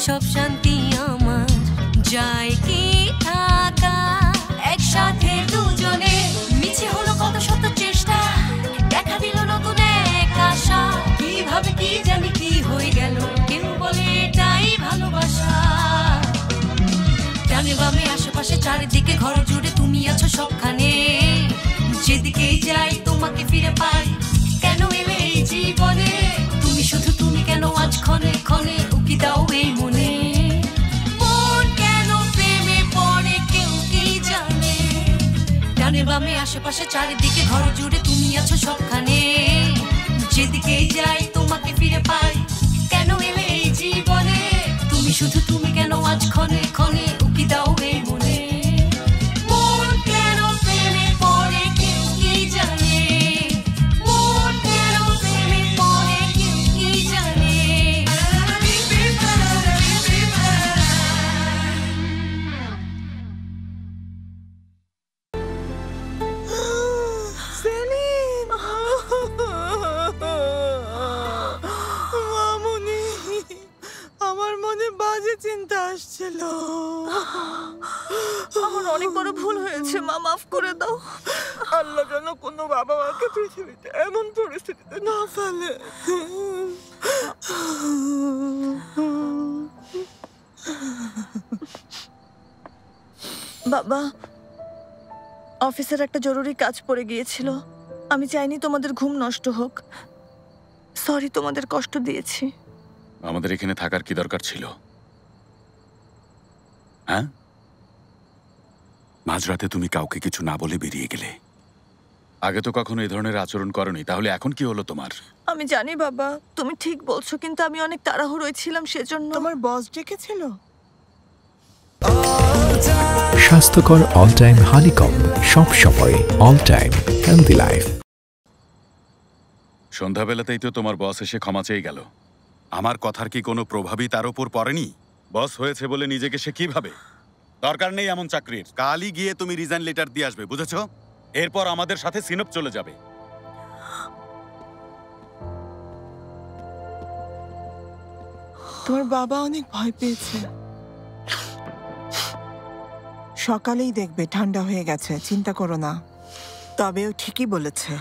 সব শান্তি আমার যায় কি থাকা একসাথে দুজনে মিছে হলো কত শত চেষ্টা দেখা দিল নতুন এক আশা কিভাবে কি জানি কি হয়ে গেল কেউ বলে এটাই ভালোবাসা ডানে বামে আশেপাশে চারিদিকে ঘর জুড়ে তুমি আছো সবখানে যেদিকেই যাই তোমাকে ফিরে পাই কেন এলে এই জীবনে তুমি শুধু তুমি কেন আজ ক্ষণে ক্ষণে উকি দাও এই মনে মন কেন প্রেমে পড়ে কেউ কি জানে ডানে বামে আশেপাশে চারিদিকে ঘর জুড়ে তুমি আছো সবখানে যেদিকেই যাই তোমাকে ফিরে পাই কেন এলে এই জীবনে তুমি শুধু তুমি কেন আজ ক্ষণে ক্ষণে উকি দাও এই মনে মন কেন প্রেমে পড়ে কেউ কি জানে মন কেন প্রেমে পড়ে কেউ কি জানে সেলিম মামুনি আমার মনে বাজে চিন্তা আসছিল আমার অনেক বড় ভুল হয়েছে মা মাফ করে দাও আল্লাহ যেন কোনো বাবা মাকে পৃথিবীতে এমন পরিস্থিতিতে না ফেলে বাবা অফিসের একটা জরুরি কাজ পড়ে গিয়েছিল আমি চাইনি তোমাদের ঘুম নষ্ট হোক সরি তোমাদের কষ্ট দিয়েছি আমাদের এখানে থাকার কি দরকার ছিল? হ্যাঁ, মাঝরাতে তুমি কাউকে কিছু না বলে বেরিয়ে গেলে। আগে তো কখনো এই ধরনের আচরণ করনি, তাহলে এখন কি হলো তোমার? আমি জানি বাবা তুমি ঠিক বলছো কিন্তু আমি অনেক তাড়াহুড়োয় ছিলাম সেজন্য তোমার বস ডেকেছিল? স্বাস্থ্যকর অল টাইম হানিকম সব সময় অল টাইম হেলদি লাইফ। সন্ধ্যাবেলাতেই তো তোমার বস এসে ক্ষমা চেয়ে গেল। আমার কথার কি কোনো প্রভাবই তার উপর পড়েনি? বস হয়েছে বলে নিজেকে সে কিভাবে? দরকার নেই এমন চাকরির। কালই গিয়ে তুমি রিজাইন লেটার দিয়ে আসবে, বুঝেছো? এরপর আমাদের সাথে সিনপ চলে যাবে। তোমার বাবা অনেক ভয় পেয়েছে। সকালেই দেখবে ঠান্ডা হয়ে গেছে, চিন্তা করো না। তবে ও ঠিকই বলেছে।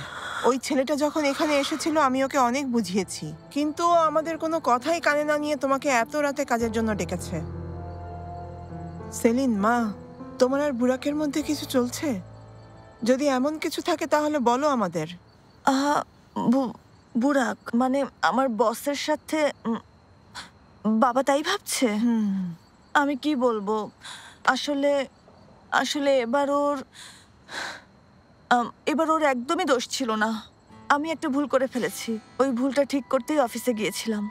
ওই ছেলেটা যখন এখানে এসেছিল আমি ওকে অনেক বুঝিয়েছি, কিন্তু ও আমাদের কোনো কথাই কানে না নিয়ে তোমাকে এত রাতে কাজের জন্য ডেকেছে। সেলিন মা, তোমার আর বুরাকের মধ্যে কিছু চলছে? যদি এমন কিছু থাকে তাহলে বলো আমাদের। বুরাক মানে আমার বসের সাথে বাবা তাই ভাবছে? আমি কি বলবো, আসলে আসলে এবার ওর একদমই দোষ ছিল না। আমি একটা ভুল করে ফেলেছি, ওই ভুলটা ঠিক করতেই অফিসে গিয়েছিলাম।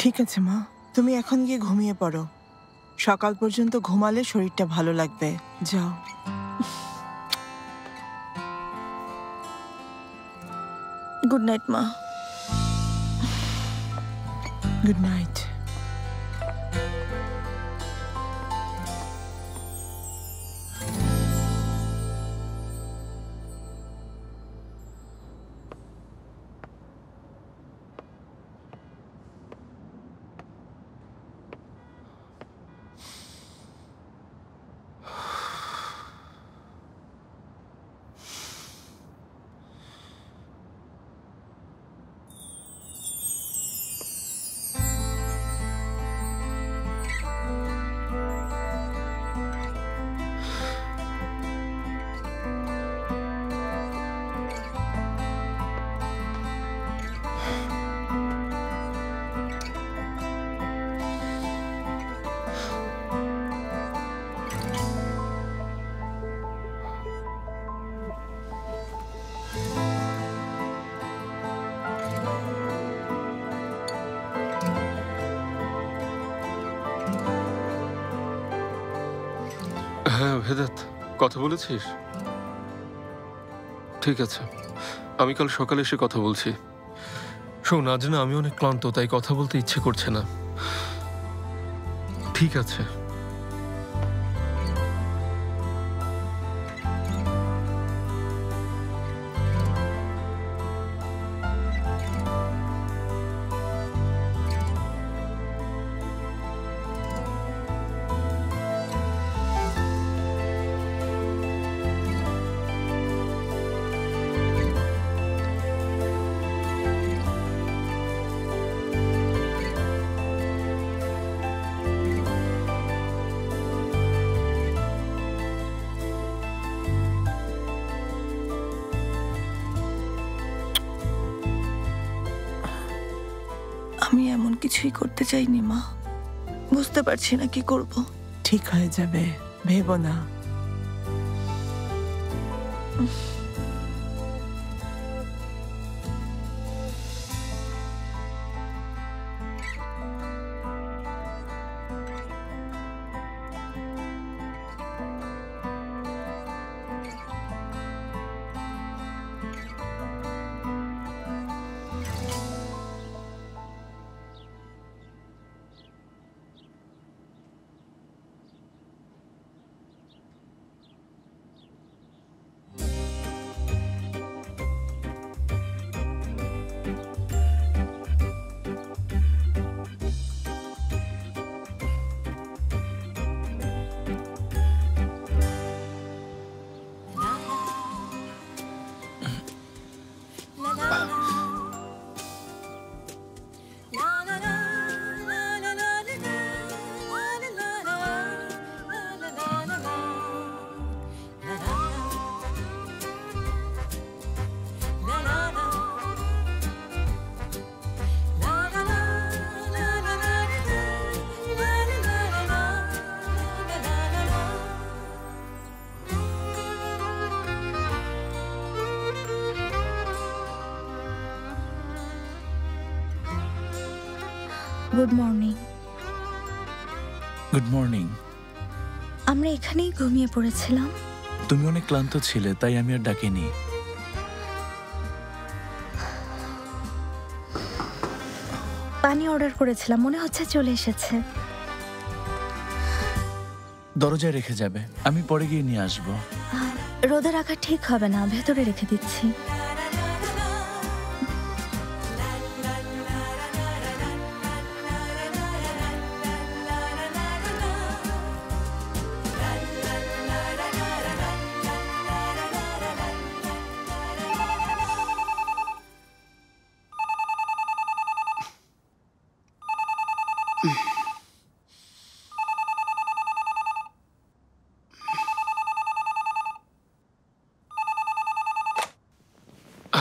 ঠিক আছে মা, তুমি এখন গিয়ে ঘুমিয়ে পড়ো। সকাল পর্যন্ত ঘুমালে শরীরটা ভালো লাগবে। যাও। গুড নাইট মা। Good night. হ্যাঁ ভেদাত, কথা বলেছিস? ঠিক আছে, আমি কাল সকালে এসে কথা বলছি। শোন, আজ না আমি অনেক ক্লান্ত, তাই কথা বলতে ইচ্ছে করছে না। ঠিক আছে। আমি এমন কিছুই করতে চাইনি মা, বুঝতে পারছি না কি করব। ঠিক হয়ে যাবে, ভেবো না। Good morning. Good morning. আমরা এখানেই ঘুমিয়ে পড়েছিলাম। তুমি অনেক ক্লান্ত ছিলে, তাই আমি আর ডাকিনি। পানি অর্ডার করেছিলাম, মনে হচ্ছে চলে এসেছে। দরজায় রেখে যাবে, আমি পরে গিয়ে নিয়ে আসবো। রোদে রাখা ঠিক হবে না, ভেতরে রেখে দিচ্ছি।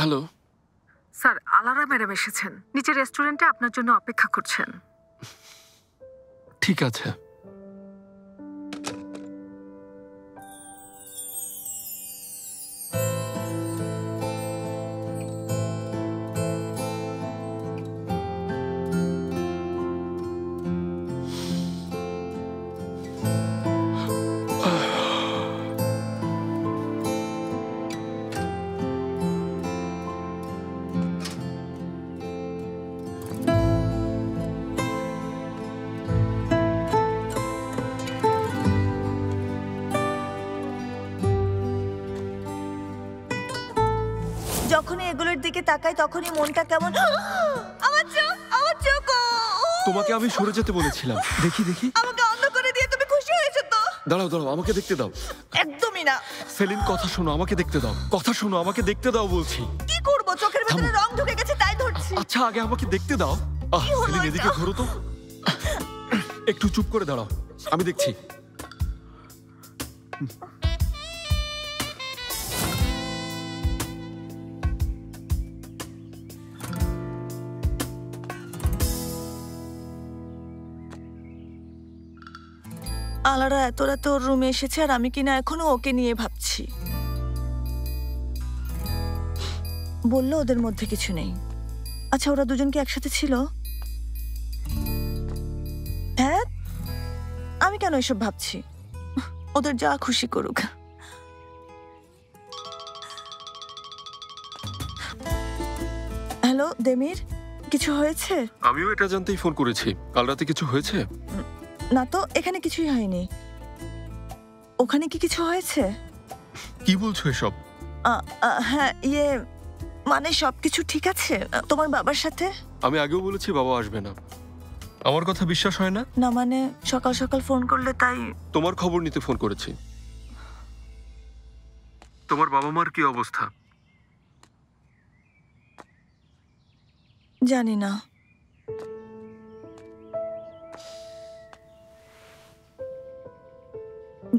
হ্যালো স্যার, আলারা ম্যাডাম এসেছেন, নিচে রেস্টুরেন্টে আপনার জন্য অপেক্ষা করছেন। ঠিক আছে। যখনই এগুলোর দিকে তাকাই তখনই মনটা কেমন আমার চোখ তোমাকে আমি সরে যেতে বলেছিলাম। দেখি দেখি, আমাকে অন্ধ করে দিয়ে তুমি খুশি হয়েছো তো? দাঁড়াও দাঁড়াও, আমাকে দেখতে দাও। একদমই না। সেলিন, কথা শোনো, আমাকে দেখতে দাও। কথা শোনো, আমাকে দেখতে দাও বলছি। কি করব, চোখের ভেতরে রং ঢুকে গেছে তাই ধরছি। আচ্ছা, আগে আমাকে দেখতে দাও। সেলিন, এদিকে ধরো তো। একটু চুপ করে দাঁড়াও, আমি দেখছি। আলারা এত রাতে ওর রুমে এসেছে আর আমি কিনা এখনো ওকে নিয়ে ভাবছি। বললো ওদের মধ্যে কিছু নেই। আচ্ছা, ওরা দুজন কি একসাথে ছিল? হ্যাঁ, আমি কেন এসব ভাবছি? ওদের যা খুশি করুক। হ্যালো দেমির, কিছু হয়েছে? আমিও এটা জানতেই ফোন করেছি। কাল রাতে কিছু হয়েছে? না তো, এখানে কিছুই হয়নি। ওখানে কি কিছু হয়েছে? কি বলছো এসব? হ্যাঁ, মানে সবকিছু ঠিক আছে তোমার বাবার সাথে? আমি আগেও বলেছি বাবা আসবে না। আমার কথা বিশ্বাস হয় না? না মানে সকাল সকাল ফোন করলে তাই। তোমার খবর নিতে ফোন করেছি। তোমার বাবা মার কি অবস্থা? জানি না।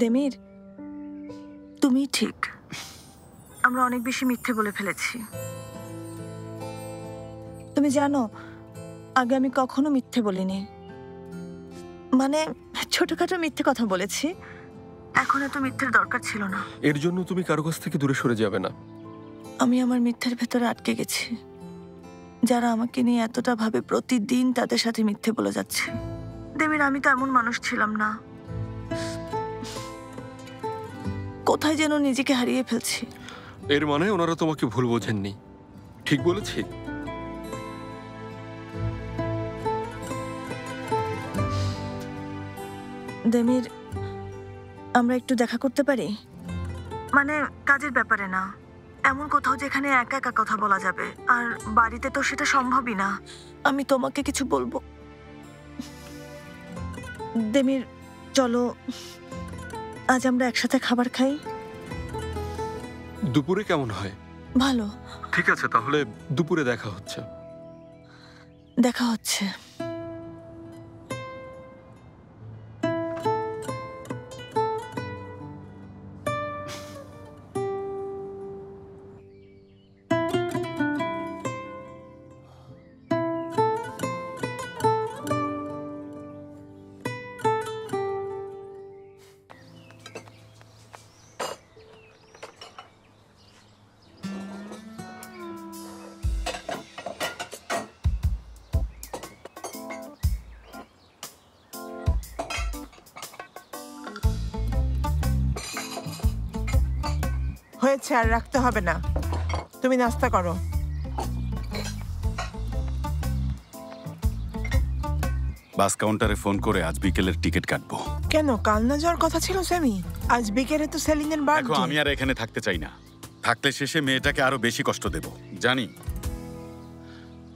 দেমির, তুমি ঠিক। আমরা অনেক বেশি মিথ্যে বলে ফেলেছি। তুমি জানো, আগে আমি কখনো মিথ্যে বলিনি, মানে ছোটখাটো মিথ্যে কথা বলেছি। এখন এত মিথ্যের দরকার ছিল না। এর জন্য তুমি কারো কাছ থেকে দূরে সরে যাবে না। আমি আমার মিথ্যের ভেতরে আটকে গেছি। যারা আমাকে নিয়ে এতটা ভাবে প্রতিদিন তাদের সাথে মিথ্যে বলে যাচ্ছে। দেবীর আমি তো এমন মানুষ ছিলাম না। কোথায় যেন নিজেকে হারিয়ে ফেলছি। এর মানে ওনারা তোমাকে ভুল বোঝেননি, ঠিক বলেছি? দেমির, আমরা একটু দেখা করতে পারি? মানে কাজের ব্যাপারে না, এমন কোথাও যেখানে একা একা কথা বলা যাবে। আর বাড়িতে তো সেটা সম্ভবই না। আমি তোমাকে কিছু বলবো। দেমির, চলো আজ আমরা একসাথে খাবার খাই। দুপুরে কেমন হয়? ভালো। ঠিক আছে, তাহলে দুপুরে দেখা হচ্ছে। দেখা হচ্ছে। হয়েছে, আর রাখতে হবে না। তুমি নাস্তা করো। বাস কাউন্টারে ফোন করে আজ বিকেলের টিকিট কাটবো। কেন, কাল না যাওয়ার কথা ছিল স্যামি? আজ বিকেলে তো সেলিনের দেখো, বার্থডে। আমি আর এখানে থাকতে চাই না। থাকলে শেষে মেয়েটাকে আরো বেশি কষ্ট দেব, জানি।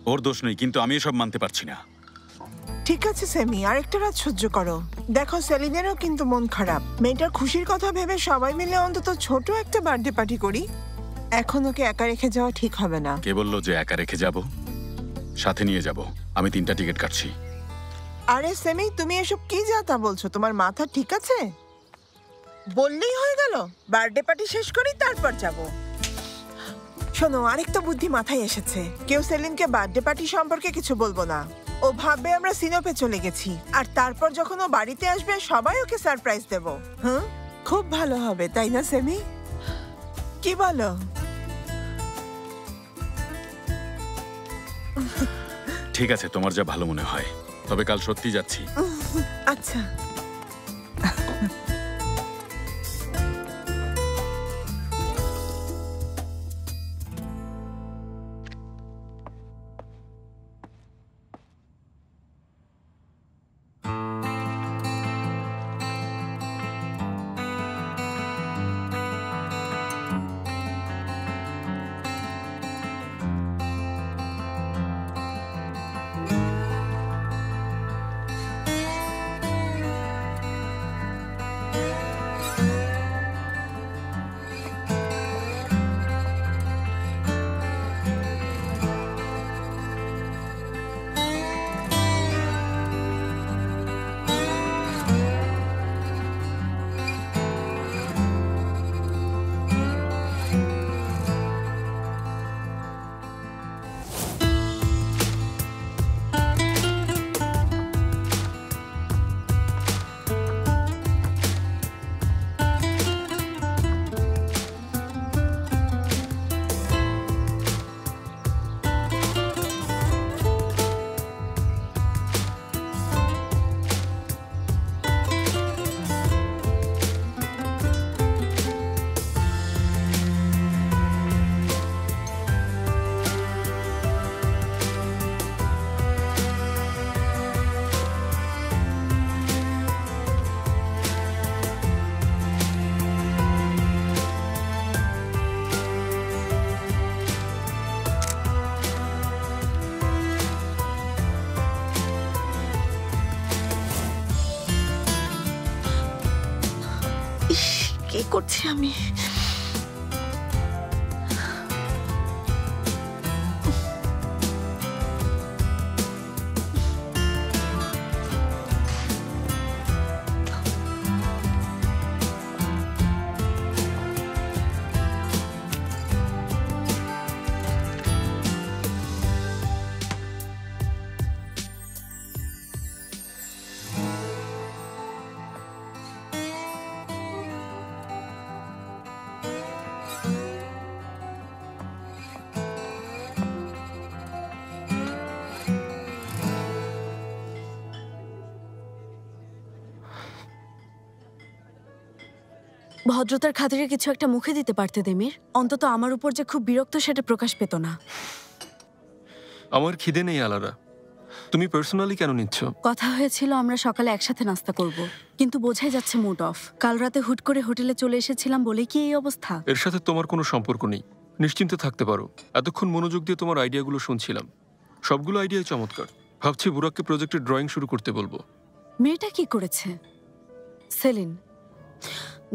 ওর দোষ নেই, কিন্তু আমি এসব মানতে পারছি না। ঠিক আছে স্যামি, আরেকটা রাত সহ্য করো। দেখো, সেলিনেরও কিন্তু মন খারাপ। মেয়েটার খুশির কথা ভেবে সবাই মিলে অন্তত ছোট একটা বার্থডে পার্টি করি। এখন ওকে একা রেখে যাওয়া ঠিক হবে না। কে বললো যে একা রেখে যাব? সাথে নিয়ে যাব। আমি 3টা টিকিট কাটছি। আরে সেমি, তুমি এসব কি যা তা বলছো? তোমার মাথা ঠিক আছে? বললেই হয়ে গেল বার্থডে পার্টি শেষ করি তারপর যাব। শোনো, আরেকটা বুদ্ধি মাথায় এসেছে। কেউ সেলিনকে বার্থডে পার্টি সম্পর্কে কিছু বলবো না। ও ভাববে আমরা সিনোপে চলে গেছি, আর তারপর যখন ও বাড়িতে আসবে সবাই ওকে সারপ্রাইজ দেব। হ্যাঁ, খুব ভালো হবে, তাই না সেমি? কি বলো? ঠিক আছে, তোমার যা ভালো মনে হয়। তবে কাল সত্যি যাচ্ছি। আচ্ছা। কি করছি আমি? ভদ্রতার খাতিরে কিছু একটা মুখে দিতে পারতে দেমির। অন্তত আমার উপর যে খুব বিরক্ত সেটা প্রকাশ পেত না। আমার খিদে নেই আলারা, তুমি পার্সোনালি কেন নিচ্ছ? কথা হয়েছিল আমরা সকালে একসাথে নাস্তা করব, কিন্তু বোঝাই যাচ্ছে মুড অফ। কাল রাতে হুট করে হোটেলে চলে এসেছিলাম বলে কি এই অবস্থা? এর সাথে তোমার কোনো সম্পর্ক নেই, নিশ্চিন্তে থাকতে পারো। এতক্ষণ মনোযোগ দিয়ে তোমার আইডিয়াগুলো শুনছিলাম, সবগুলো আইডিয়াই চমৎকার। ভাবছি বুরাককে প্রজেক্টের ড্রয়িং শুরু করতে বলবো। মেয়েটা কি করেছে? সেলিন,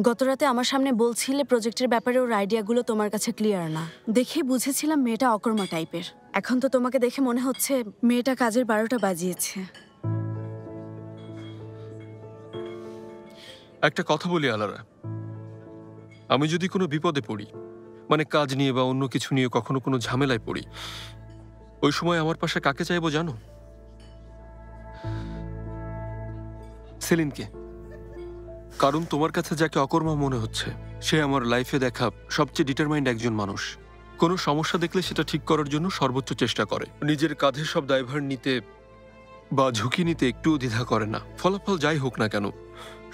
গতরাতে আমার সামনে বলছিলে প্রজেক্টের ব্যাপারে ওর আইডিয়াগুলো তোমার কাছে ক্লিয়ার না। দেখে বুঝেছিলাম মেয়েটা অকর্মা টাইপের। এখন তো তোমাকে দেখে মনে হচ্ছে মেয়েটা কাজের 12টা বাজিয়েছে। একটা কথা বলি আলারা, আমি যদি কোনো বিপদে পড়ি, মানে কাজ নিয়ে বা অন্য কিছু নিয়ে কখনো কোনো ঝামেলায় পড়ি, ওই সময় আমার পাশে কাকে চাইবো জানো? সেলিনকে। কারণ তোমার কাছে যাকে অকর্মা মনে হচ্ছে সে আমার লাইফে দেখা সবচেয়ে ডিটারমাইন্ড একজন মানুষ। কোনো সমস্যা দেখলে সেটা ঠিক করার জন্য সর্বোচ্চ চেষ্টা করে, নিজের কাঁধে সব দায়ভার নিতে বা ঝুঁকি নিতে একটুও দ্বিধা করে না। ফলাফল যাই হোক না কেন,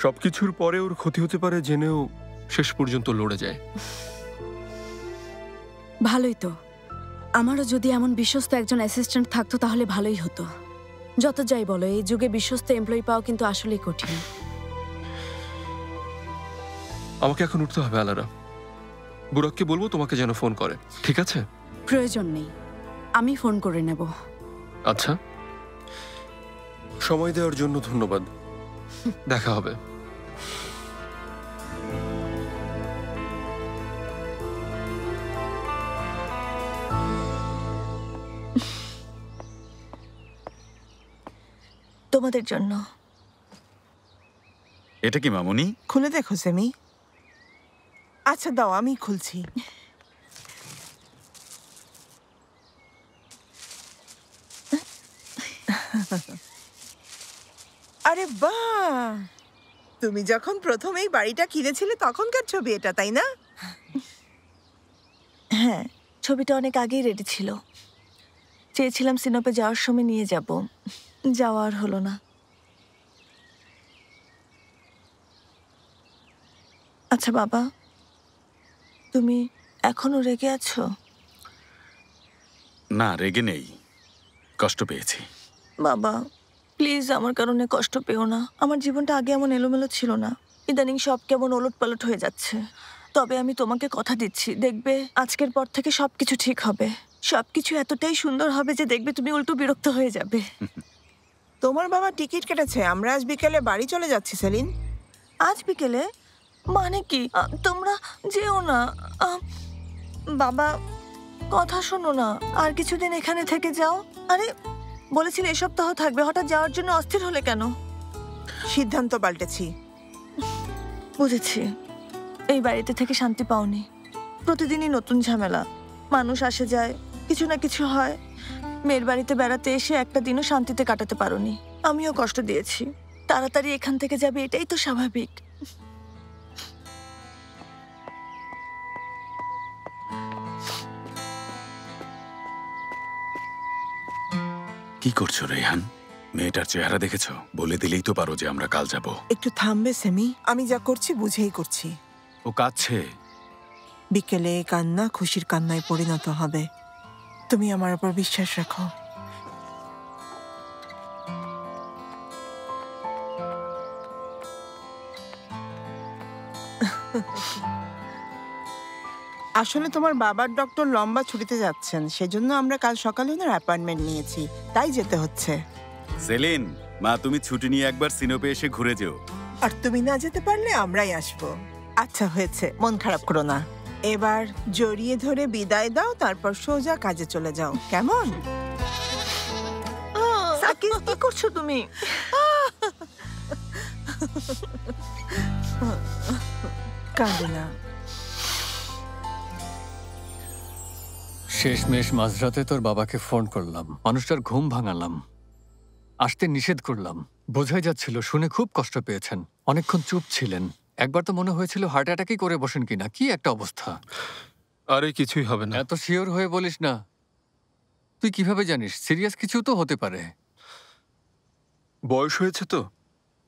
সবকিছুর পরে ওর ক্ষতি হতে পারে জেনেও শেষ পর্যন্ত লড়ে যায়। ভালোই তো। আমারও যদি এমন বিশ্বস্ত একজন অ্যাসিস্ট্যান্ট থাকতো তাহলে ভালোই হতো। যত যাই বলো, এই যুগে বিশ্বস্ত এমপ্লয়ি পাওয়া কিন্তু আসলেই কঠিন। আমাকে এখন উঠতে হবে আলারা, বুরাককে বলবো তোমাকে যেন ফোন করে, ঠিক আছে? প্রয়োজন নেই, আমি ফোন করে নেব। আচ্ছা, সময় দেওয়ার জন্য ধন্যবাদ। দেখা হবে। তোমাদের জন্য। এটা কি মামুনি? খুলে দেখো সেমি। আচ্ছা দাও, আমি খুলছি। আরে বাহ, তুমি যখন প্রথম এই বাড়িটা কিনেছিলে তখনকার ছবি এটা, তাই না? হ্যাঁ, ছবিটা অনেক আগেই রেডি ছিল। চেয়েছিলাম সিনোপে যাওয়ার সময় নিয়ে যাব, যাওয়ার হলো না। আচ্ছা বাবা, তুমি এখনো রেগে আছো? না, রেগে নেই, কষ্ট পেয়েছি। বাবা প্লিজ আমার কারণে কষ্ট পেও না। আমার জীবনটা আগে এমন এলোমেলো ছিল না, ইদানিং সব কেমন ওলটপালট হয়ে যাচ্ছে। তবে আমি তোমাকে কথা দিচ্ছি, দেখবে আজকের পর থেকে সবকিছু ঠিক হবে। সবকিছু এতটাই সুন্দর হবে যে দেখবে তুমি উল্টো বিরক্ত হয়ে যাবে। তোমার বাবা টিকিট কেটেছে, আমরা আজ বিকেলে বাড়ি চলে যাচ্ছি সেলিন। আজ বিকেলে? মানে কি? তোমরা যেও না। বাবা কথা শোনো না, আর কিছুদিন এখানে থেকে যাও। আরে বলেছিলে এ সপ্তাহ থাকবে, হঠাৎ যাওয়ার জন্য অস্থির হলে কেন? সিদ্ধান্ত পাল্টেছি। বুঝেছি, এই বাড়িতে থেকে শান্তি পাওনি। প্রতিদিনই নতুন ঝামেলা, মানুষ আসে যায়, কিছু না কিছু হয়। মেয়ের বাড়িতে বেড়াতে এসে একটা দিনও শান্তিতে কাটাতে পারোনি। আমিও কষ্ট দিয়েছি। তাড়াতাড়ি এখান থেকে যাবে এটাই তো স্বাভাবিক। কি করছো রেহান? মেয়েটার চেহারা দেখেছো? বলে দিলেই তো পারো যে আমরা কাল যাব। একটু থামবে সেমি, আমি যা করছি বুঝেই করছি। ও কাঁদছে। বিকেলে কান্না খুশির কান্নায় পরিণত হবে। তুমি আমার উপর বিশ্বাস রাখো। আসলে তোমার বাবার ডক্টর লম্বা ছুটিতে যাচ্ছেন, সেজন্য আমরা কাল সকালে ওনার অ্যাপয়েন্টমেন্ট নিয়েছি, তাই যেতে হচ্ছে। সেলিন, মা তুমি ছুটি নিয়ে একবার সিনোপে এসে ঘুরে যেও। আর তুমি না যেতে পারলে আমরাই আসবো। আচ্ছা হয়েছে, মন খারাপ করো না। এবার জড়িয়ে ধরে বিদায় দাও, তারপর সোজা কাজে চলে যাও, কেমন? সাকিব কি করছো তুমি? কাঁদে না। শেষমেশ মাঝরাতে তোর বাবাকে ফোন করলাম, মানুষটার ঘুম ভাঙালাম, আসতে নিষেধ করলাম। বোঝাই যাচ্ছিল শুনে খুব কষ্ট পেয়েছেন। অনেকক্ষণ চুপ ছিলেন, একবার তো মনে হয়েছিল হার্ট অ্যাটাকই করে বসেন কিনা। কি একটা অবস্থা! আরে কিছুই হবে না। এত শিওর হয়ে বলিস না। তুই কিভাবে জানিস? সিরিয়াস কিছু তো হতে পারে। বয়স হয়েছে তো,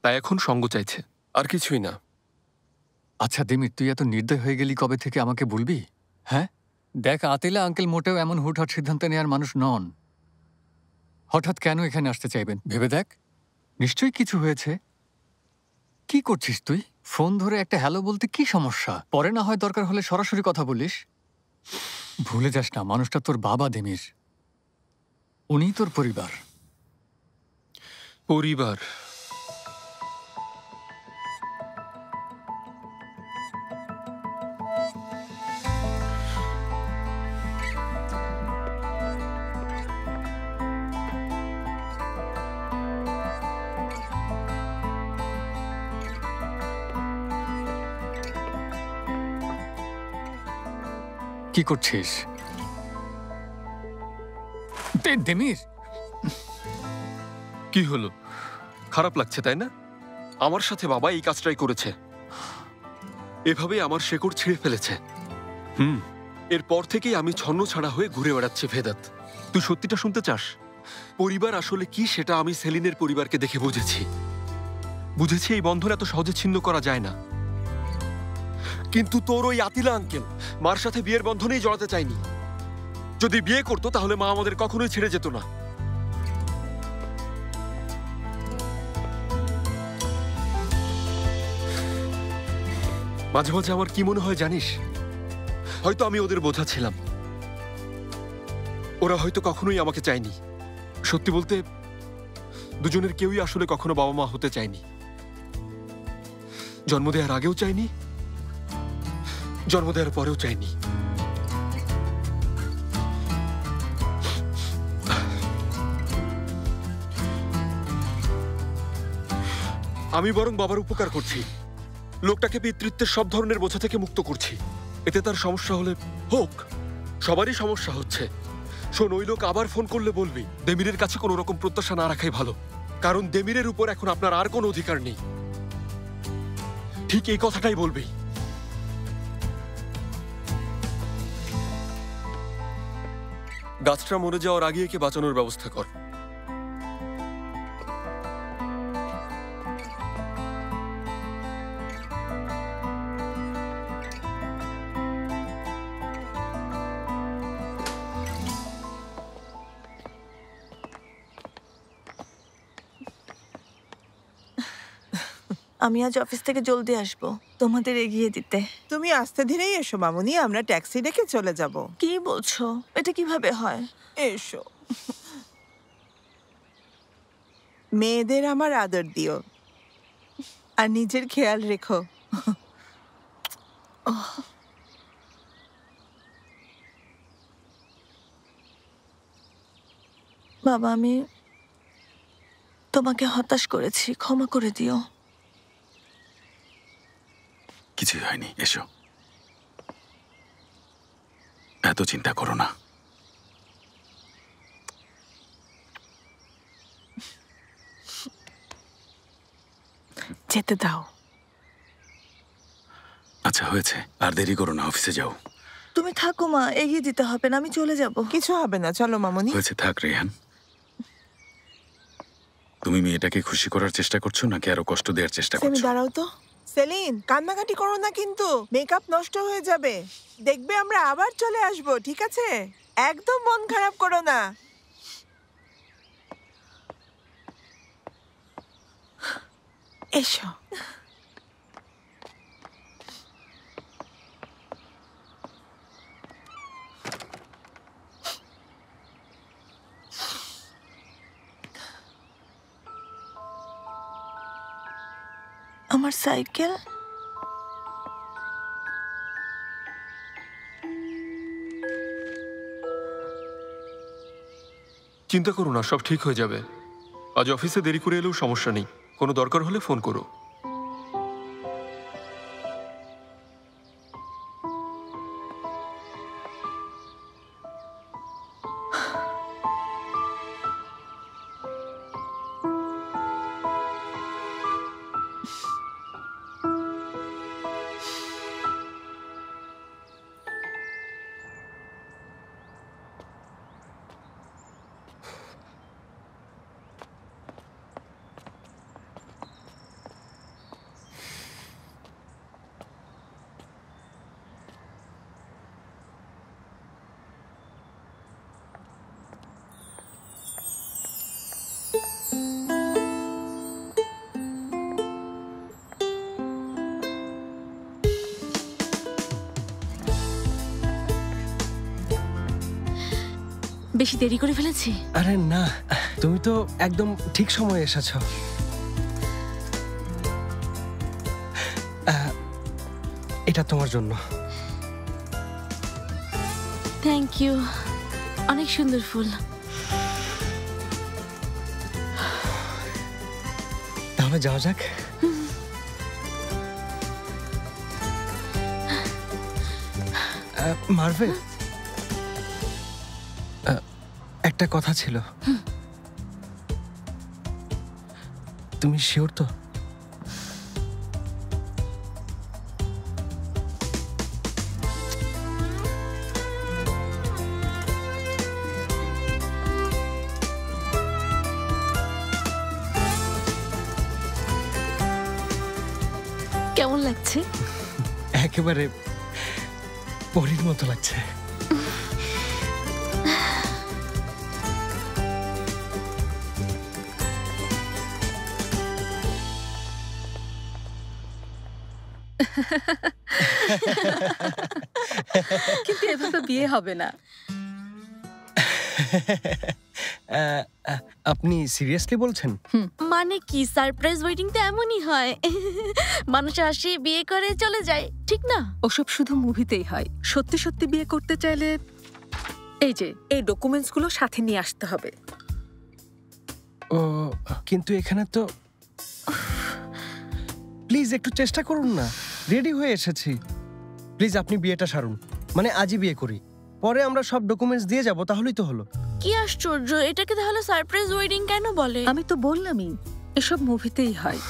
তাই এখন সঙ্গ চাইছে, আর কিছুই না। আচ্ছা দিমির, তুই এত নির্দয় হয়ে গেলি কবে থেকে আমাকে বলবি? হ্যাঁ, দেখ আতিলা আঙ্কেল মোটেও এমন হুটহাট সিদ্ধান্ত নেওয়ার মানুষ নন। হঠাৎ কেন এখানে আসতে চাইবেন ভেবে দেখ। নিশ্চয়ই কিছু হয়েছে। কি করছিস তুই? ফোন ধরে একটা হ্যালো বলতে কি সমস্যা? পরে না হয় দরকার হলে সরাসরি কথা বলিস। ভুলে যাস না, মানুষটা তোর বাবা দিমির। উনিই তোর পরিবার। পরিবার? কি করছিস দিমির? কি হলো? খারাপ লাগছে তাই না? আমার সাথে বাবা এই কাজটাই করেছে। এভাবে আমার শেকড় ছিঁড়ে ফেলেছে। এরপর থেকেই আমি ছন্ন ছাড়া হয়ে ঘুরে বেড়াচ্ছি। ভেদাত, তুই সত্যিটা শুনতে চাস? পরিবার আসলে কি সেটা আমি সেলিনের পরিবারকে দেখে বুঝেছি এই বন্ধন এত সহজে ছিন্ন করা যায় না। কিন্তু তোর ওই আতিলা আঙ্কেল মার সাথে বিয়ের বন্ধনেই জড়াতে চাইনি। যদি বিয়ে করতো তাহলে মা আমাদের কখনোই ছেড়ে যেত না। মাঝে মাঝে আমার কি মনে হয় জানিস? হয়তো আমি ওদের বোঝা ছিলাম। ওরা হয়তো কখনোই আমাকে চায়নি। সত্যি বলতে দুজনের কেউই আসলে কখনো বাবা মা হতে চায়নি। জন্ম দেওয়ার আগেও চাইনি, জন্ম দেওয়ার পরেও চাইনি। আমি বরং বাবার উপকার করছি। লোকটাকে পিতৃত্বের সব ধরনের বোঝা থেকে মুক্ত করছি। এতে তার সমস্যা হলে হোক, সবারই সমস্যা হচ্ছে। শোন, ওই লোক আবার ফোন করলে বলবি দেমিরের কাছে কোনো রকম প্রত্যাশা না রাখাই ভালো, কারণ দেমিরের উপর এখন আপনার আর কোনো অধিকার নেই। ঠিক এই কথাটাই বলবি। গাছটা মরে যাওয়ার আগে একে বাঁচানোর ব্যবস্থা কর। আমি আজ অফিস থেকে জলদি আসবো তোমাদের এগিয়ে দিতে। তুমি আস্তে ধীরেই এসো মামুনি, আমরা ট্যাক্সি ডেকে চলে যাব। কি বলছো? এটা কিভাবে হয়? এসো। মেয়েদের আমার আদর দিও আর নিজের খেয়াল রেখো। বাবা, আমি তোমাকে হতাশ করেছি, ক্ষমা করে দিও। কিছুই হয়নি, এসো। এত চিন্তা করো না। যেতে দাও। আচ্ছা হয়েছে, আর দেরি করো না, অফিসে যাও। তুমি থাকো মা, এগিয়ে দিতে হবে না, আমি চলে যাব। কিছু হবে না, চলো মামুনি। হয়েছে, থাক রেহান। তুমি মেয়েটাকে খুশি করার চেষ্টা করছো নাকি আরো কষ্ট দেওয়ার চেষ্টা সেলিন, করছো? দাঁড়াও তো। সেলিন, কান্নাকাটি করো না কিন্তু, মেকআপ নষ্ট হয়ে যাবে। দেখবে আমরা আবার চলে আসবো, ঠিক আছে? একদম মন খারাপ করো না। এসো। আমার সাইকেল? চিন্তা করো না, সব ঠিক হয়ে যাবে। আজ অফিসে দেরি করে এলেও সমস্যা নেই। কোনো দরকার হলে ফোন করো। বেশি দেরি করে ফেলেছি? আরে না, তুমি তো একদম ঠিক সময়ে এসেছো। এটা তোমার জন্য। থ্যাংক ইউ, অনেক সুন্দর ফুল। তাহলে যাওয়া যাক। মার্ভে, একটা কথা ছিল। তুমি শিওর তো? কেমন লাগছে? একেবারে পরীর মতো লাগছে। কিন্তু এভাবে বিয়ে হবে না। আপনি সিরিয়াসলি বলছেন? মানে কি, সারপ্রাইজ ওয়েডিং তো এমনই হয়, মানুষ আসে, বিয়ে করে, চলে যায়, ঠিক না? ওসব শুধু মুভিতেই হয়। সত্যি সত্যি বিয়ে করতে চাইলে এই যে এই ডকুমেন্টসগুলো সাথে নিয়ে আসতে হবে। ও, কিন্তু এখানে তো প্লিজ একটু চেষ্টা করুন না। রেডি হয়ে এসেছি, প্লিজ আপনি বিয়েটা সারুন। মানে আজই বিয়ে করি, পরে আমরা সব ডকুমেন্টস দিয়ে যাব, তাহলেই তো হলো। কি আশ্চর্য, এটাকে তাহলে সারপ্রাইজ ওয়েডিং কেন বলে? আমি তো বললামই, এসব মুভিতেই হয়।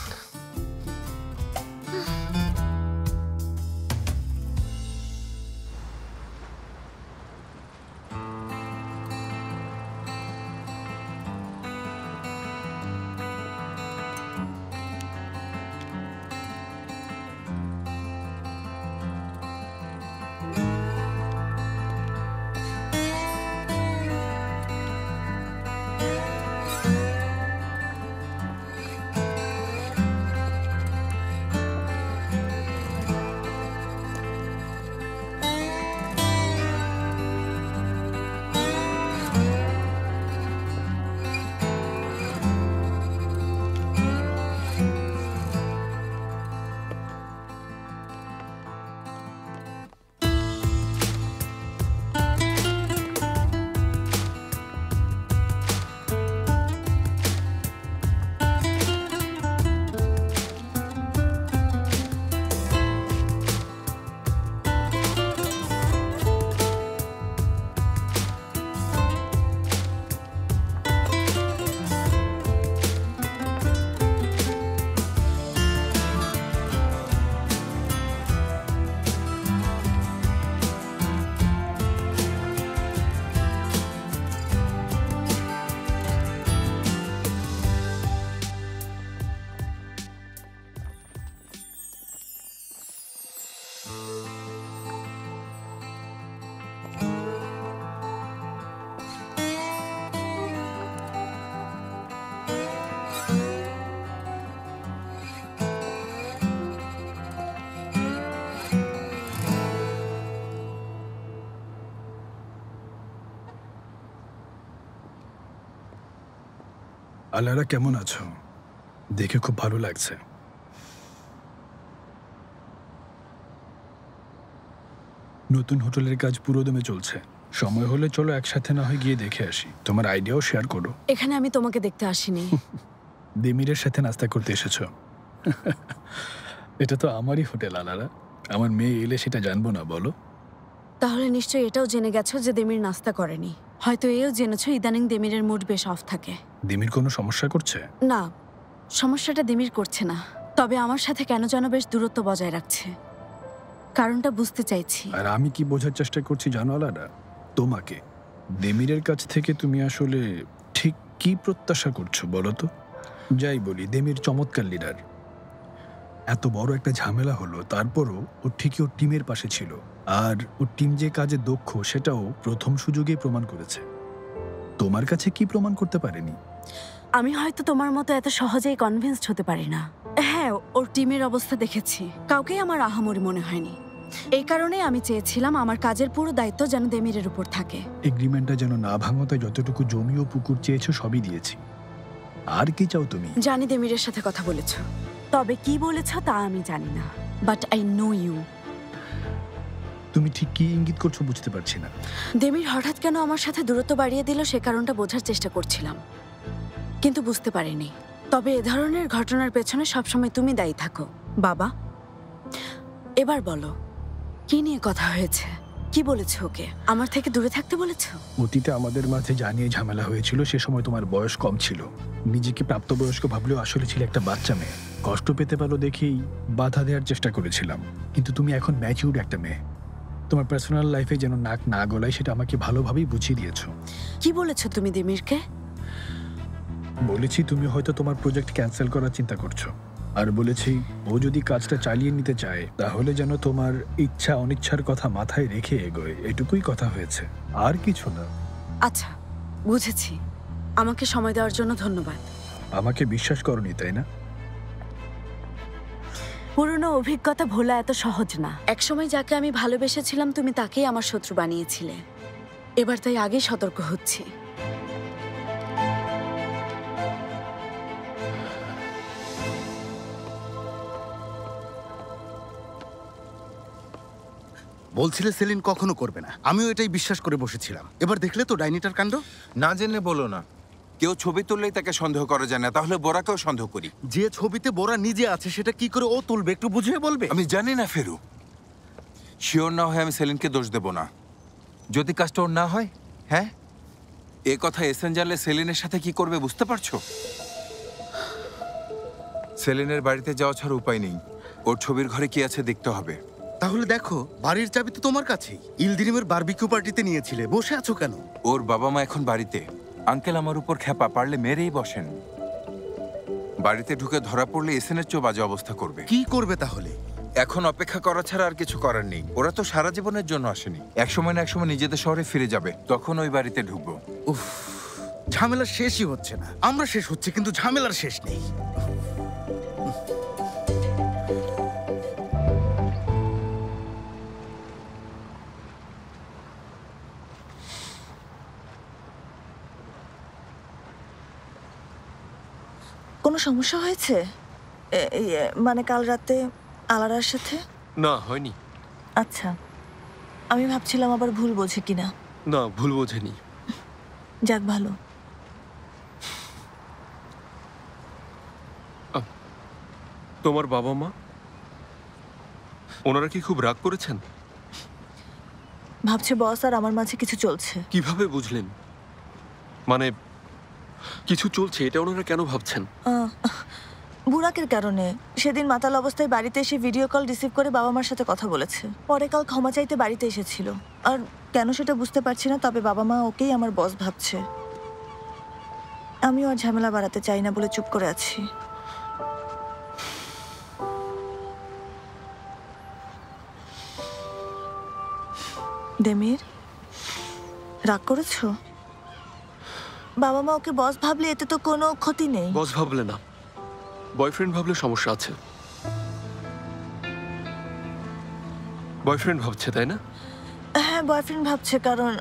আলারা, কেমন আছো? দেখে খুব ভালো লাগছে। নতুন হোটেলের কাজ পুরোদমে চলছে। সময় হলে চলো একসাথে না হয় গিয়ে দেখে আসি। তোমার আইডিয়াও শেয়ার করো। এখানে আমি তোমাকে দেখতে আসিনি। দেমিরের সাথে নাস্তা করতে এসেছো। এটা তো আমারই হোটেল আলারা। আমার মেয়ে এলে সেটা জানবো না বলো? তাহলে নিশ্চয়ই এটাও জেনে গেছো যে দেমির নাস্তা করেনি। হয়তো এও জেনেছো ইদানিং দেমিরের মুড বেশ অফ থাকে। দেমির কোনো সমস্যা করছে? না, সমস্যাটা দেমির করছে না, তবে আমার সাথে কেন যেন বেশ দূরত্ব বজায় রাখছে। কারণটা বুঝতে চাইছি। আর আমি কি বোঝার চেষ্টা করছি জানো আলারা? তোমাকে দেমিরের কাছ থেকে তুমি আসলে ঠিক কি প্রত্যাশা করছো বলো তো? যাই বলি, দেমির চমৎকার লিডার। এত বড় একটা ঝামেলা হলো, তারপরও ও ঠিকই ওর টিমের পাশে ছিল। আর ওর টিম যে কাজে দক্ষ সেটাও প্রথম সুযোগেই প্রমাণ করেছে। তোমার কাছে কি প্রমাণ করতে পারেনি? আমি হয়তো তোমার মতো এত সহজেই কনভিন্সড হতে পারি না। হ্যাঁ, ওর টিমের অবস্থা দেখেছি, কাউকেই আমার আহামরি মনে হয়নি। এই কারণে আমি চেয়েছিলাম আমার কাজের পুরো দায়িত্ব যেন দেমিরের উপর থাকে। এগ্রিমেন্টটা যেন না ভাঙো, তাই যতটুকু জমি ও পুকুর চেয়েছো সবই দিয়েছি। আর কি চাও তুমি? জানি দেমিরের সাথে কথা বলেছো, তবে কি বলেছো তা আমি জানি না, বাট আই নো ইউ। তুমি ঠিক কি ইঙ্গিত করছো বুঝতে পারছি না। দেমির হঠাৎ কেন আমার সাথে দূরত্ব বাড়িয়ে দিল সে কারণটা বোঝার চেষ্টা করছিলাম, কিন্তু বুঝতে পারিনি। তবে এ ধরনের ঘটনার পেছনে সবসময় তুমি দায়ী থাকো। বাবা, এবার বলো কি নিয়ে কথা হয়েছে? কি বলেছো ওকে? আমার থেকে দূরে থাকতে বলেছো? অতীতে আমাদের মাঝে জানিয়ে ঝামেলা হয়েছিল, সে সময় তোমার বয়স কম ছিল। নিজেকে প্রাপ্তবয়স্ক ভাবলেও আসলে ছিল একটা বাচ্চা মেয়ে। কষ্ট পেতে পারো দেখেই বাধা দেওয়ার চেষ্টা করেছিলাম, কিন্তু তুমি এখন ম্যাচিউর একটা মেয়ে। তোমার পার্সোনাল লাইফে যেন নাক না গলায় সেটা আমাকে ভালোভাবেই বুঝিয়ে দিয়েছো। কি বলেছো তুমি দেমিরকে? বলেছি তুমি হয়তো তোমার প্রজেক্ট ক্যান্সেল করার চিন্তা করছো, আর বলেছি ও যদি কাজটা চালিয়ে নিতে চায় তাহলে যেন তোমার ইচ্ছা অনিচ্ছার কথা মাথায় রেখে এগোয়। এটুকুই কথা হয়েছে, আর কিছু না। আচ্ছা, বুঝেছি। আমাকে সময় দেওয়ার জন্য ধন্যবাদ। আমাকে বিশ্বাস করনি তাই না? পুরনো অভিজ্ঞতা ভোলা এত সহজ না। একসময় যাকে আমি ভালোবেসেছিলাম তুমি তাকেই আমার শত্রু বানিয়েছিলে। এবার তাই আগেই সতর্ক হচ্ছি। বলছিলে সেলিন কখনো করবে না, আমিও এটাই বিশ্বাস করে বসেছিলাম। এবার দেখলে তো ডাইনিটার কাণ্ড। না জেনে বলো না, কেউ ছবি তুললেই তাকে সন্দেহ করা যায় না, তাহলে বোরাকেও সন্দেহ করি। যে ছবিতে বোরা নিজে আছে সেটা কি করে ও তুলবে, একটু বুঝিয়ে বলবে? আমি জানি না ফেরু, শিওর না হয় আমি সেলিনকে দোষ দেব না। যদি কাজটা ওর না হয়, হ্যাঁ, এ কথা এসেন জানলে সেলিনের সাথে কি করবে বুঝতে পারছো? সেলিনের বাড়িতে যাওয়া ছাড়া উপায় নেই। ওর ছবির ঘরে কি আছে দেখতে হবে। তাহলে দেখো, বাড়ির চাবি তো তোমার কাছেই। ইলদিরিমের বারবিকিউ পার্টিতে নিয়েছিলে, বসে আছো কেন? ওর বাবা মা এখন বাড়িতে। আঙ্কেল আমার উপর খেপা, পারলে মেরেই বসেন। বাড়িতে ঢুকে ধরা পড়লে এসেনের চেয়েও বাজে অবস্থা করবে। কি করবে তাহলে? এখন অপেক্ষা করা ছাড়া আর কিছু করার নেই। ওরা তো সারা জীবনের জন্য আসেনি, একসময় না একসময় নিজেদের শহরে ফিরে যাবে, তখন ওই বাড়িতে ঢুকবো। উফ, ঝামেলা শেষই হচ্ছে না। আমরা শেষ হচ্ছে কিন্তু ঝামেলার শেষ নেই। কোনো সমস্যা হয়েছে? মানে কাল রাতে আলারার সাথে? না, হয়নি। আচ্ছা, আমি ভাবছিলাম আবার ভুল বোঝে কিনা। না, ভুল বোঝেনি। যাক ভালো। তোমার বাবা মা ওনারা কি খুব রাগ করেছেন? ভাবছে বস আর আমার মাঝে কিছু চলছে। কিভাবে বুঝলেন? মানে কিছু চলছে এটা ওনারা কেন ভাবছেন? বুরাকের কারণে। সেদিন মাতাল অবস্থায় বাড়িতে এসে ভিডিও কল রিসিভ করে বাবা মার সাথে কথা বলেছে। পরে কাল ক্ষমা চাইতে বাড়িতে এসেছিল। আর কেন সেটা বুঝতে পারছি না, তবে বাবা মা ওকেই আমার বস ভাবছে। আমিও আর ঝামেলা বাড়াতে চাই না বলে চুপ করে আছি। দেমির, রাগ করেছো? বাবা মা ওকে বস ভাবলে এতে তো কোনো ক্ষতি নেই। বস ভাবলে না, বয়ফ্রেন্ড ভাবলে সমস্যা আছে। বয়ফ্রেন্ড ভাবছে তাই না? হ্যাঁ, বয়ফ্রেন্ড ভাবছে, কারণ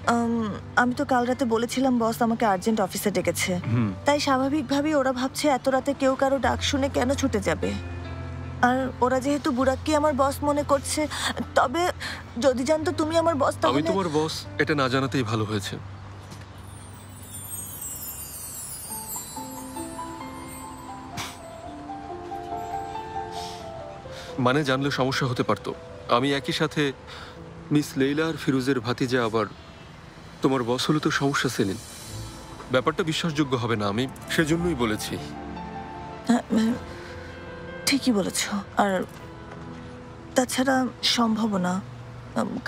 আমি তো কাল রাতে বলেছিলাম বস আমাকে আর্জেন্ট অফিসে ডেকেছে। তাই স্বাভাবিকভাবেই ওরা ভাবছে এত রাতে কেউ কারো ডাক শুনে কেন ছুটে যাবে। আর ওরা যেহেতু বুরাককে আমার বস মনে করছে, তবে যদি জানতো তুমি আমার বস তাহলে। আমি তোমার বস এটা না জানাতেই ভালো হয়েছে। মানে জানলে সমস্যা হতে পারতো। আমি একই সাথে মিস লেইলা আর ফিরোজের ভাতিজা, আবার তোমার বস হলে তো সমস্যা। সেলিন, ব্যাপারটা বিশ্বাসযোগ্য হবে না, আমি সেজন্যই বলেছি। ঠিকই বলেছ। আর তাছাড়া সম্ভব না,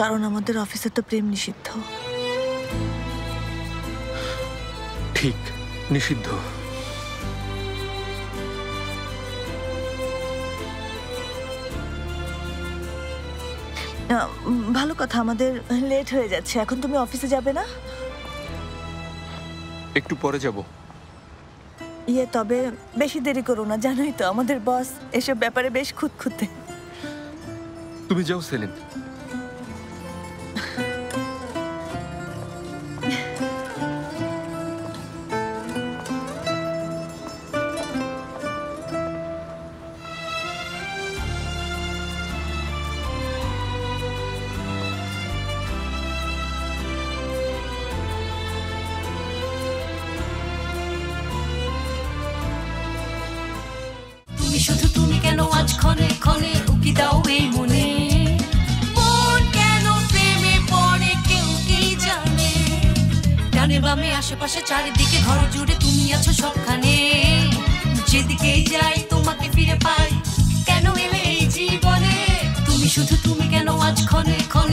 কারণ আমাদের অফিসে তো প্রেম নিষিদ্ধ। ঠিক, নিষিদ্ধ। ভালো কথা, আমাদের লেট হয়ে যাচ্ছে। এখন তুমি অফিসে যাবে না? একটু পরে যাব। তবে বেশি দেরি করো না, জানোই তো আমাদের বস এসব ব্যাপারে বেশ খুঁতখুঁতে। তুমি যাও সেলিন, আশেপাশে চারিদিকে ঘর জুড়ে তুমি আছো সবখানে যেদিকেই যাই তোমাকে ফিরে পাই কেন এলে এই জীবনে তুমি শুধু তুমি কেন আজ ক্ষণে ক্ষণে